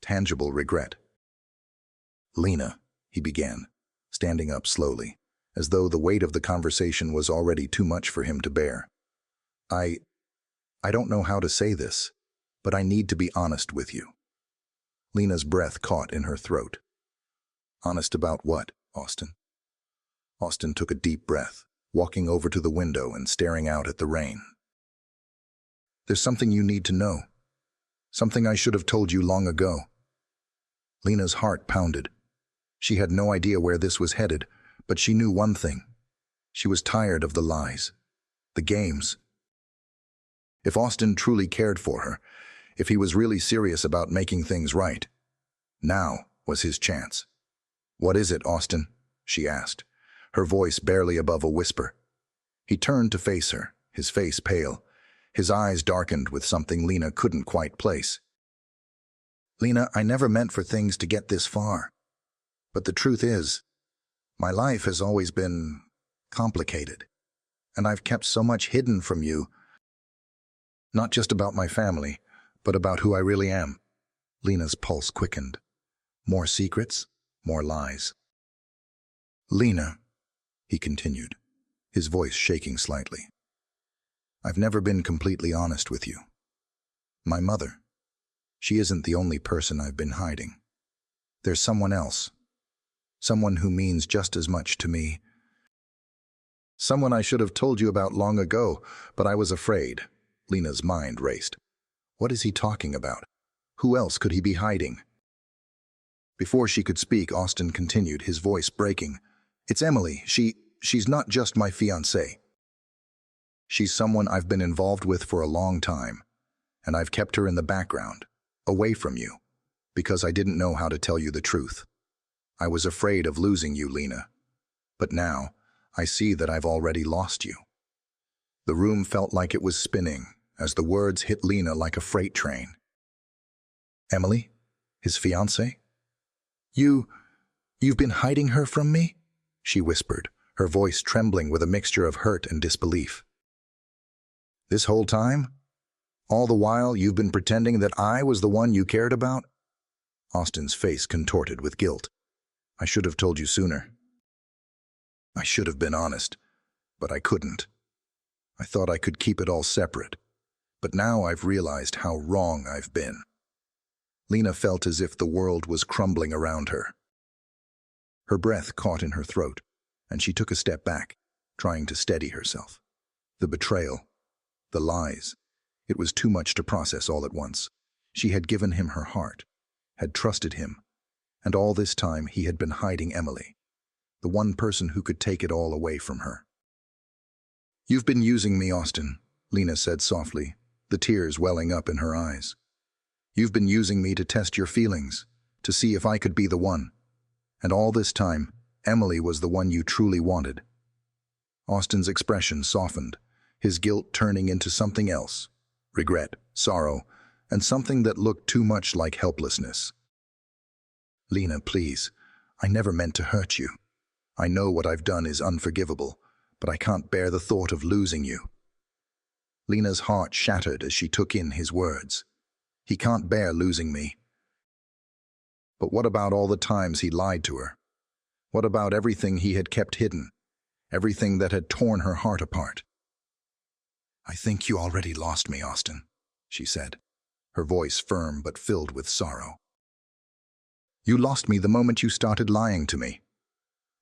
tangible regret. "Lena," he began, standing up slowly, as though the weight of the conversation was already too much for him to bear. I don't know how to say this, but I need to be honest with you." Lena's breath caught in her throat. "Honest about what, Austin?" Austin took a deep breath, walking over to the window and staring out at the rain. "There's something you need to know. Something I should have told you long ago." Lena's heart pounded. She had no idea where this was headed, but she knew one thing. She was tired of the lies, the games. If Austin truly cared for her, if he was really serious about making things right, now was his chance. "What is it, Austin?" she asked, her voice barely above a whisper. He turned to face her, his face pale, his eyes darkened with something Lena couldn't quite place. "Lena, I never meant for things to get this far. But the truth is, my life has always been complicated. and I've kept so much hidden from you. Not just about my family, but about who I really am. Lena's pulse quickened. More secrets, more lies. Lena, he continued, his voice shaking slightly. I've never been completely honest with you. My mother, she isn't the only person I've been hiding. There's someone else. Someone who means just as much to me. Someone I should have told you about long ago, but I was afraid. Lena's mind raced. What is he talking about? Who else could he be hiding? Before she could speak, Austin continued, his voice breaking. It's Emily. She's not just my fiancée. She's someone I've been involved with for a long time, and I've kept her in the background, away from you, because I didn't know how to tell you the truth. I was afraid of losing you, Lena. But now, I see that I've already lost you. The room felt like it was spinning as the words hit Lena like a freight train. Emily? His fiancée? You've been hiding her from me? She whispered, her voice trembling with a mixture of hurt and disbelief. This whole time? All the while you've been pretending that I was the one you cared about? Austin's face contorted with guilt. I should have told you sooner. I should have been honest, but I couldn't. I thought I could keep it all separate, but now I've realized how wrong I've been. Lena felt as if the world was crumbling around her. Her breath caught in her throat, and she took a step back, trying to steady herself. The betrayal, the lies, it was too much to process all at once. She had given him her heart, had trusted him, and all this time he had been hiding Emily, the one person who could take it all away from her. You've been using me, Austin, Lena said softly, the tears welling up in her eyes. You've been using me to test your feelings, to see if I could be the one. And all this time, Emily was the one you truly wanted. Austin's expression softened, his guilt turning into something else, regret, sorrow, and something that looked too much like helplessness. Lena, please, I never meant to hurt you. I know what I've done is unforgivable, but I can't bear the thought of losing you. Lena's heart shattered as she took in his words. He can't bear losing me. But what about all the times he lied to her? What about everything he had kept hidden? Everything that had torn her heart apart? I think you already lost me, Austin, she said, her voice firm but filled with sorrow. You lost me the moment you started lying to me.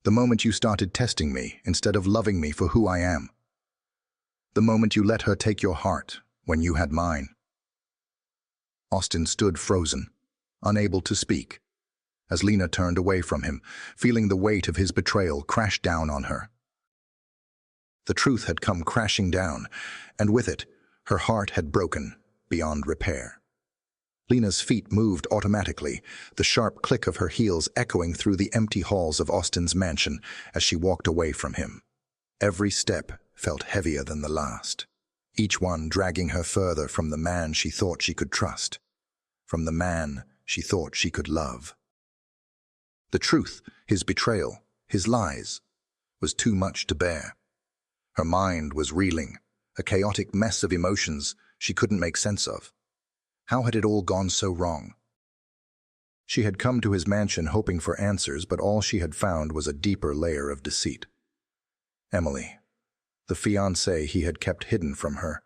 The moment you started testing me instead of loving me for who I am. The moment you let her take your heart when you had mine. Austin stood frozen, unable to speak, as Lena turned away from him, feeling the weight of his betrayal crash down on her. The truth had come crashing down, and with it, her heart had broken beyond repair. Lena's feet moved automatically, the sharp click of her heels echoing through the empty halls of Austin's mansion as she walked away from him. Every step felt heavier than the last, each one dragging her further from the man she thought she could trust, from the man she thought she could love. The truth, his betrayal, his lies, was too much to bear. Her mind was reeling, a chaotic mess of emotions she couldn't make sense of. How had it all gone so wrong? She had come to his mansion hoping for answers, but all she had found was a deeper layer of deceit. Emily, the fiancée he had kept hidden from her,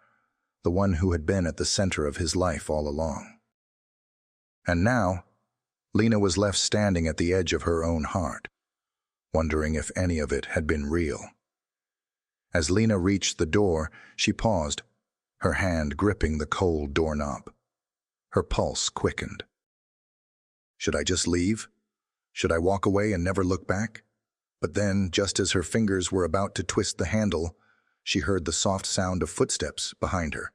the one who had been at the center of his life all along. And now, Lena was left standing at the edge of her own heart, wondering if any of it had been real. As Lena reached the door, she paused, her hand gripping the cold doorknob. Her pulse quickened. Should I just leave? Should I walk away and never look back? But then, just as her fingers were about to twist the handle, she heard the soft sound of footsteps behind her.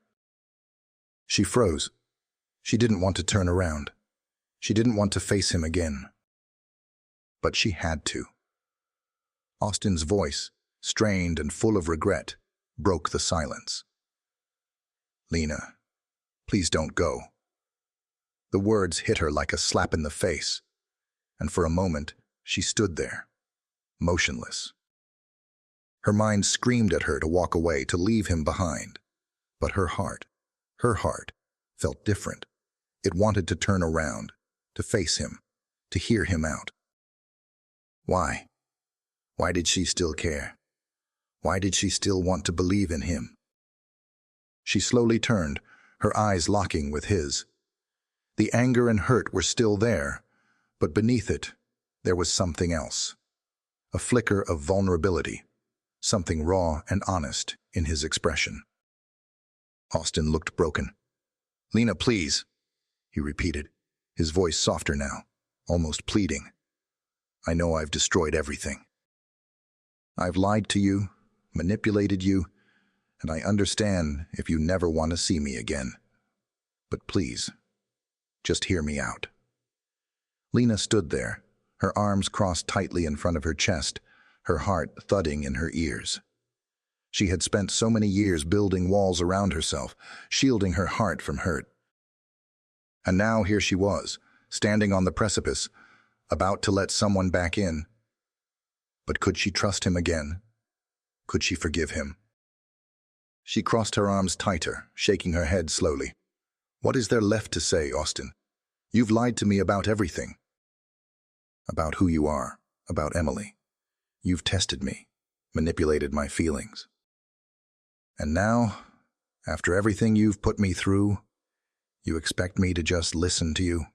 She froze. She didn't want to turn around. She didn't want to face him again. But she had to. Austin's voice, strained and full of regret, broke the silence. Lena, please don't go. The words hit her like a slap in the face, and for a moment she stood there, motionless. Her mind screamed at her to walk away, to leave him behind. But her heart, felt different. It wanted to turn around, to face him, to hear him out. Why? Why did she still care? Why did she still want to believe in him? She slowly turned, her eyes locking with his. The anger and hurt were still there, but beneath it, there was something else. A flicker of vulnerability, something raw and honest in his expression. Austin looked broken. "Lena, please," he repeated, his voice softer now, almost pleading. "I know I've destroyed everything. I've lied to you, manipulated you, and I understand if you never want to see me again. But please, just hear me out." Lena stood there, her arms crossed tightly in front of her chest, her heart thudding in her ears. She had spent so many years building walls around herself, shielding her heart from hurt. And now here she was, standing on the precipice, about to let someone back in. But could she trust him again? Could she forgive him? She crossed her arms tighter, shaking her head slowly. "What is there left to say, Austin? You've lied to me about everything. About who you are, about Emily. You've tested me, manipulated my feelings. And now, after everything you've put me through, you expect me to just listen to you?"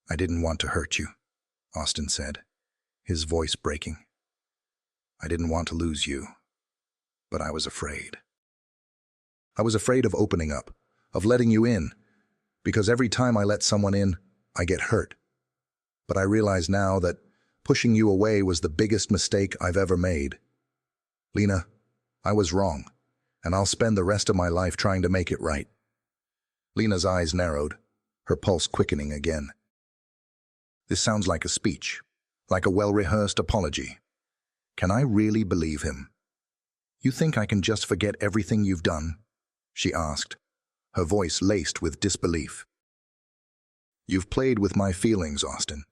"I didn't want to hurt you," Austin said, his voice breaking. "I didn't want to lose you, but I was afraid. I was afraid of opening up, of letting you in, because every time I let someone in, I get hurt. But I realize now that pushing you away was the biggest mistake I've ever made. Lena, I was wrong, and I'll spend the rest of my life trying to make it right." Lena's eyes narrowed, her pulse quickening again. "This sounds like a speech, like a well-rehearsed apology. Can I really believe him? You think I can just forget everything you've done?" she asked, her voice laced with disbelief. "You've played with my feelings, Austin.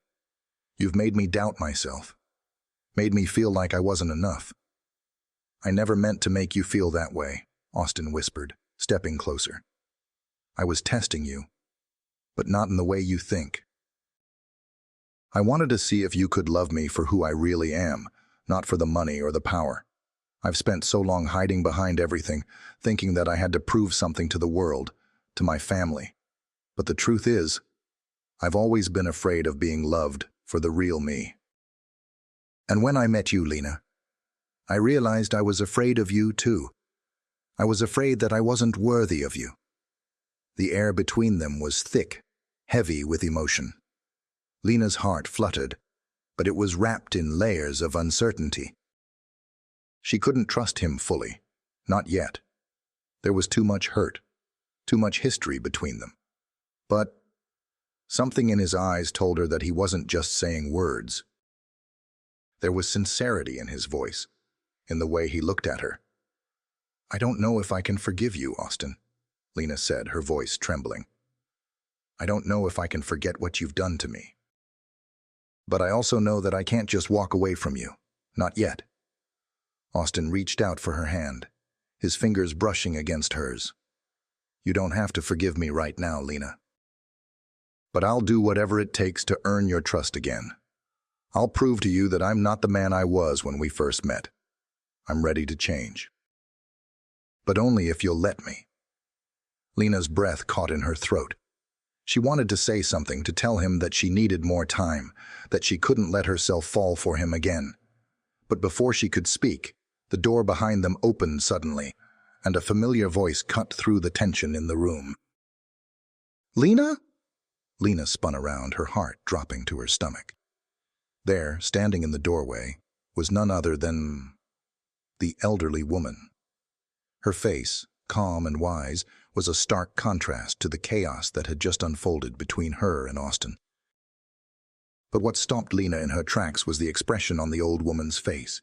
You've made me doubt myself, made me feel like I wasn't enough." "I never meant to make you feel that way," Austin whispered, stepping closer. "I was testing you, but not in the way you think. I wanted to see if you could love me for who I really am, not for the money or the power. I've spent so long hiding behind everything, thinking that I had to prove something to the world, to my family. But the truth is, I've always been afraid of being loved for the real me. And when I met you, Lena, I realized I was afraid of you too. I was afraid that I wasn't worthy of you." The air between them was thick, heavy with emotion. Lena's heart fluttered, but it was wrapped in layers of uncertainty. She couldn't trust him fully, not yet. There was too much hurt, too much history between them. But something in his eyes told her that he wasn't just saying words. There was sincerity in his voice, in the way he looked at her. "I don't know if I can forgive you, Austin," Lena said, her voice trembling. "I don't know if I can forget what you've done to me. But I also know that I can't just walk away from you, not yet." Austin reached out for her hand, his fingers brushing against hers. "You don't have to forgive me right now, Lena. But I'll do whatever it takes to earn your trust again. I'll prove to you that I'm not the man I was when we first met. I'm ready to change. But only if you'll let me." Lena's breath caught in her throat. She wanted to say something, to tell him that she needed more time, that she couldn't let herself fall for him again. But before she could speak, the door behind them opened suddenly, and a familiar voice cut through the tension in the room. "Lena?" Lena spun around, her heart dropping to her stomach. There, standing in the doorway, was none other than the elderly woman. Her face, calm and wise, was a stark contrast to the chaos that had just unfolded between her and Austin. But what stopped Lena in her tracks was the expression on the old woman's face.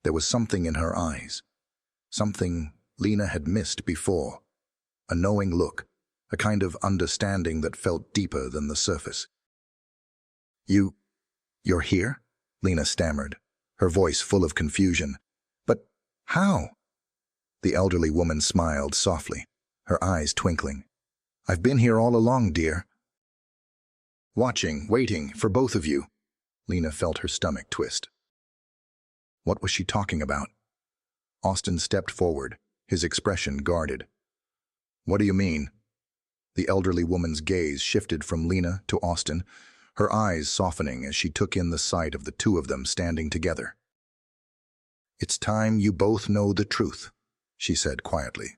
There was something in her eyes, something Lena had missed before, a knowing look, a kind of understanding that felt deeper than the surface. You're here?" Lena stammered, her voice full of confusion. How? The elderly woman smiled softly, her eyes twinkling. I've been here all along, dear. Watching, waiting for both of you. Lena felt her stomach twist. What was she talking about? Austin stepped forward, his expression guarded. What do you mean? The elderly woman's gaze shifted from Lena to Austin, her eyes softening as she took in the sight of the two of them standing together. It's time you both know the truth, she said quietly.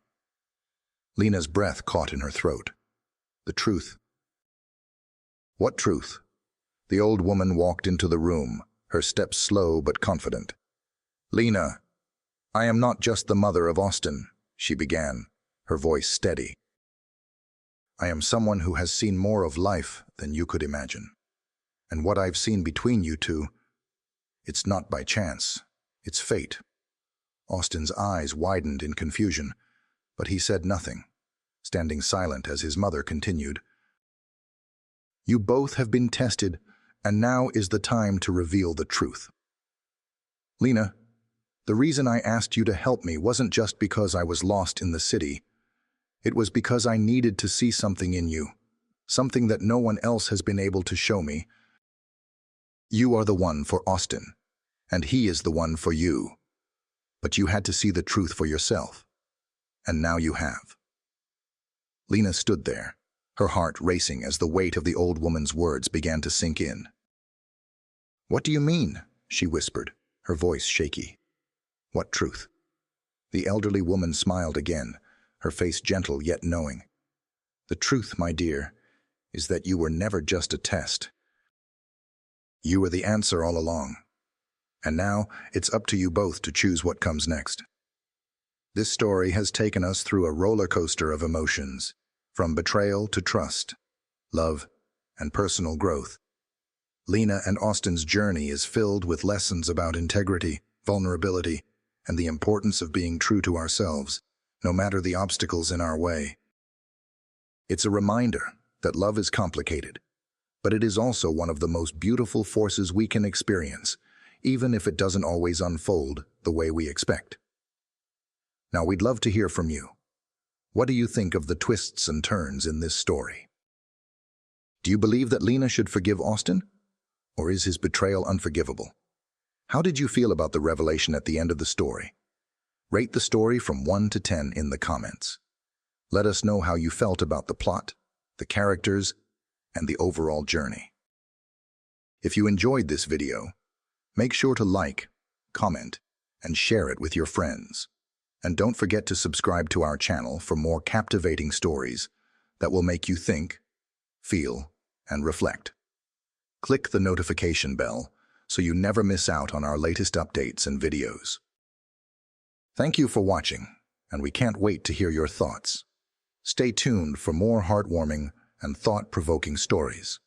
Lena's breath caught in her throat. The truth. What truth? The old woman walked into the room, her steps slow but confident. Lena, I am not just the mother of Austin, she began, her voice steady. I am someone who has seen more of life than you could imagine. And what I've seen between you two, it's not by chance, it's fate. Austin's eyes widened in confusion, but he said nothing, standing silent as his mother continued. You both have been tested, and now is the time to reveal the truth. Lena, the reason I asked you to help me wasn't just because I was lost in the city. It was because I needed to see something in you, something that no one else has been able to show me. You are the one for Austin, and he is the one for you. But you had to see the truth for yourself, and now you have. Lena stood there, her heart racing as the weight of the old woman's words began to sink in. What do you mean? She whispered, her voice shaky. What truth? The elderly woman smiled again, her face gentle yet knowing. The truth, my dear, is that you were never just a test. You were the answer all along. And now it's up to you both to choose what comes next. This story has taken us through a roller coaster of emotions, from betrayal to trust, love, and personal growth. Lena and Austin's journey is filled with lessons about integrity, vulnerability, and the importance of being true to ourselves, no matter the obstacles in our way. It's a reminder that love is complicated, but it is also one of the most beautiful forces we can experience, even if it doesn't always unfold the way we expect. Now, we'd love to hear from you. What do you think of the twists and turns in this story? Do you believe that Lena should forgive Austin? Or is his betrayal unforgivable? How did you feel about the revelation at the end of the story? Rate the story from 1 to 10 in the comments. Let us know how you felt about the plot, the characters, and the overall journey. If you enjoyed this video, make sure to like, comment, and share it with your friends. And don't forget to subscribe to our channel for more captivating stories that will make you think, feel, and reflect. Click the notification bell so you never miss out on our latest updates and videos. Thank you for watching, and we can't wait to hear your thoughts. Stay tuned for more heartwarming and thought-provoking stories.